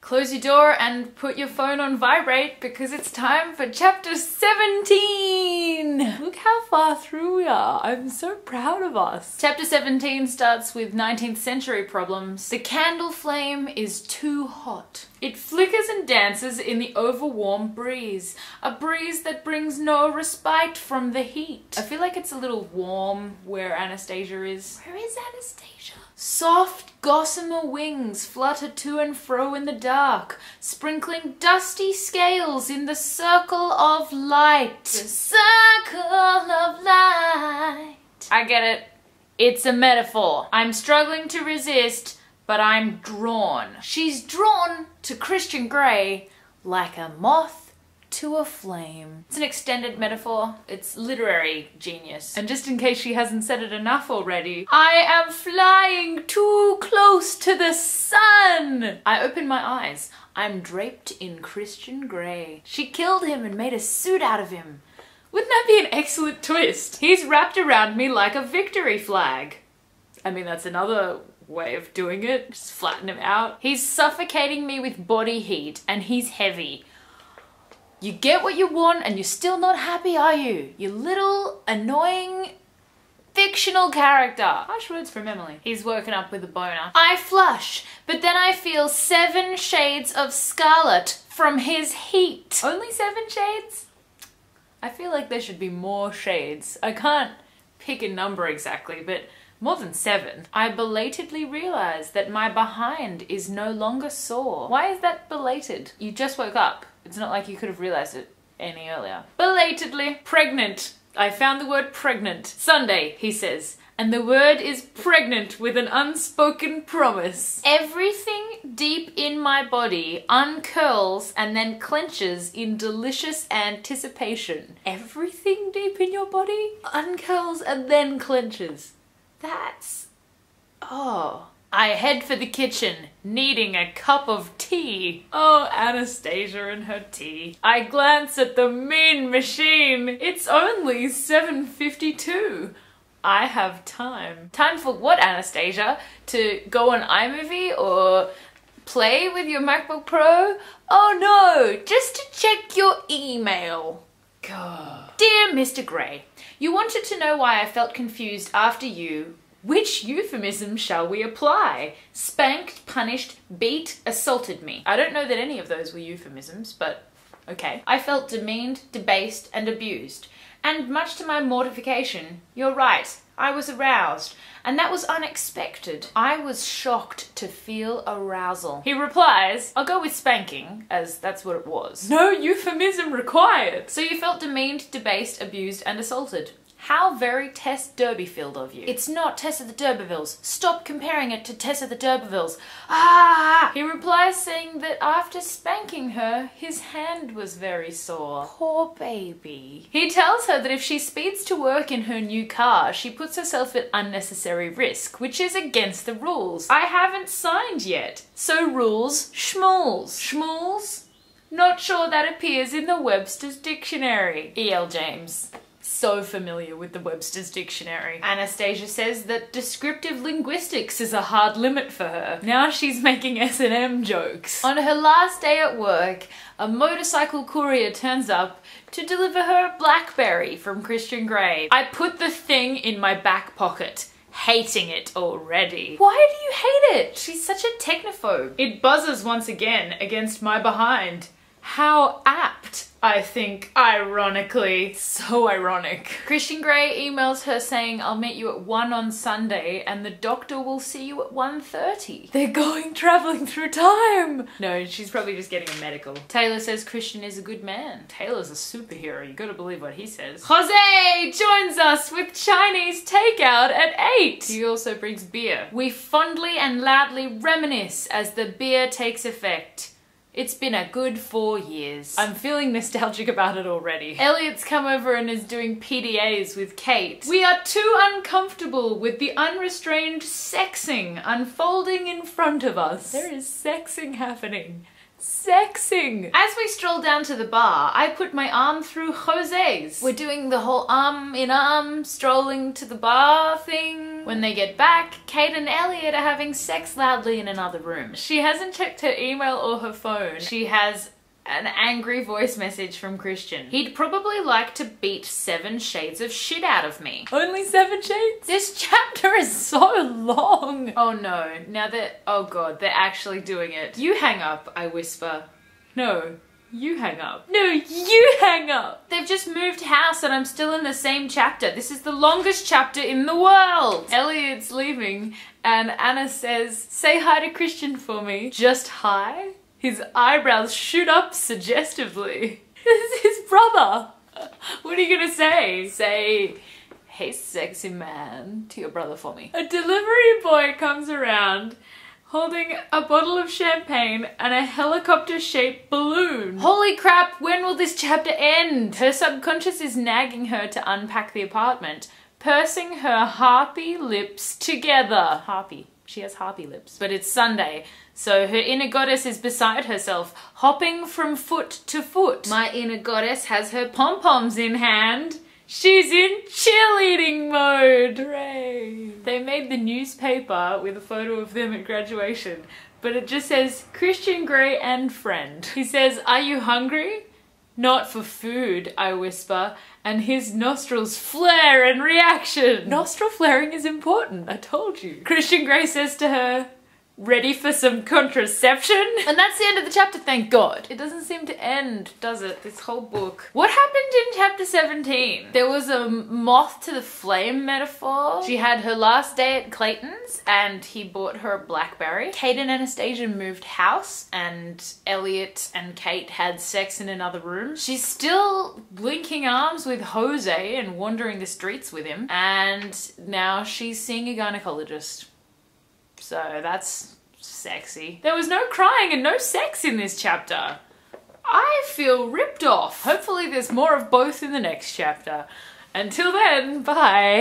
Close your door and put your phone on vibrate because it's time for chapter 17! Look how far through we are. I'm so proud of us. Chapter 17 starts with 19th century problems. The candle flame is too hot. It flickers and dances in the overwarm breeze. A breeze that brings no respite from the heat. I feel like it's a little warm where Anastasia is. Where is Anastasia? Soft gossamer wings flutter to and fro in the dark, sprinkling dusty scales in the circle of light. The circle of light. I get it. It's a metaphor. I'm struggling to resist, but I'm drawn. She's drawn to Christian Grey like a moth to a flame. It's an extended metaphor. It's literary genius. And just in case she hasn't said it enough already, I am flying too close to the sun! I open my eyes. I'm draped in Christian Grey. She killed him and made a suit out of him. Wouldn't that be an excellent twist? He's wrapped around me like a victory flag. I mean, that's another way of doing it. Just flatten him out. He's suffocating me with body heat and he's heavy. You get what you want and you're still not happy, are you? You little, annoying, fictional character. Harsh words from Emily. He's woken up with a boner. I flush, but then I feel 7 shades of scarlet from his heat. Only 7 shades? I feel like there should be more shades. I can't pick a number exactly, but more than 7. I belatedly realize that my behind is no longer sore. Why is that belated? You just woke up. It's not like you could have realized it any earlier. Belatedly. Pregnant. I found the word pregnant. Sunday, he says. And the word is pregnant with an unspoken promise. Everything deep in my body uncurls and then clenches in delicious anticipation. Everything deep in your body uncurls and then clenches. That's... oh. I head for the kitchen, needing a cup of tea. Oh, Anastasia and her tea. I glance at the mean machine. It's only 7:52. I have time. Time for what, Anastasia? To go on iMovie or play with your MacBook Pro? Oh no, just to check your email. God. Dear Mr. Grey, you wanted to know why I felt confused after you. Which euphemism shall we apply? Spanked, punished, beat, assaulted me. I don't know that any of those were euphemisms, but okay. I felt demeaned, debased, and abused. And much to my mortification, you're right, I was aroused. And that was unexpected. I was shocked to feel arousal. He replies, I'll go with spanking, as that's what it was. No euphemism required. So you felt demeaned, debased, abused, and assaulted. How very Tess Derbyfield of you. It's not Tess of the D'Urbervilles. Stop comparing it to Tess of the D'Urbervilles. Ah! He replies saying that after spanking her, his hand was very sore. Poor baby. He tells her that if she speeds to work in her new car, she puts herself at unnecessary risk, which is against the rules. I haven't signed yet. So rules, schmools. Schmools? Not sure that appears in the Webster's Dictionary. E.L. James. So familiar with the Webster's Dictionary. Anastasia says that descriptive linguistics is a hard limit for her. Now she's making S&M jokes. On her last day at work, a motorcycle courier turns up to deliver her a Blackberry from Christian Grey. I put the thing in my back pocket. Hating it already. Why do you hate it? She's such a technophobe. It buzzes once again against my behind. How apt, I think, ironically. So ironic. Christian Grey emails her saying, I'll meet you at 1 on Sunday and the doctor will see you at 1:30. They're going travelling through time. No, she's probably just getting a medical. Taylor says Christian is a good man. Taylor's a superhero, you gotta believe what he says. Jose joins us with Chinese takeout at 8. He also brings beer. We fondly and loudly reminisce as the beer takes effect. It's been a good 4 years. I'm feeling nostalgic about it already. Elliot's come over and is doing PDAs with Kate. We are too uncomfortable with the unrestrained sexing unfolding in front of us. There is sexing happening. sexing. As we stroll down to the bar, I put my arm through Jose's. We're doing the whole arm in arm strolling to the bar thing. When they get back, Kate and Elliot are having sex loudly in another room. She hasn't checked her email or her phone. She has an angry voice message from Christian. He'd probably like to beat 7 shades of shit out of me. Only 7 shades? This chapter is so long. Oh no, now that, oh god, they're actually doing it. You hang up, I whisper. No, you hang up. No, you hang up. They've just moved house and I'm still in the same chapter. This is the longest chapter in the world. Elliot's leaving and Anna says, say hi to Christian for me. Just hi? His eyebrows shoot up suggestively. This is his brother. What are you gonna say? Say, hey sexy man, to your brother for me. A delivery boy comes around holding a bottle of champagne and a helicopter-shaped balloon. Holy crap, when will this chapter end? Her subconscious is nagging her to unpack the apartment, pursing her harpy lips together. Harpy. She has harpy lips. But it's Sunday, so her inner goddess is beside herself, hopping from foot to foot. My inner goddess has her pom-poms in hand. She's in cheerleading mode. Hooray. They made the newspaper with a photo of them at graduation, but it just says Christian Grey and friend. He says, are you hungry? Not for food, I whisper, and his nostrils flare in reaction. Nostril flaring is important, I told you. Christian Grey says to her, ready for some contraception? And that's the end of the chapter, thank God. It doesn't seem to end, does it, this whole book? What happened in chapter 17? There was a moth to the flame metaphor. She had her last day at Clayton's and he bought her a Blackberry. Kate and Anastasia moved house and Elliot and Kate had sex in another room. She's still linking arms with Jose and wandering the streets with him. And now she's seeing a gynecologist. So that's sexy. There was no crying and no sex in this chapter. I feel ripped off. Hopefully there's more of both in the next chapter. Until then, bye.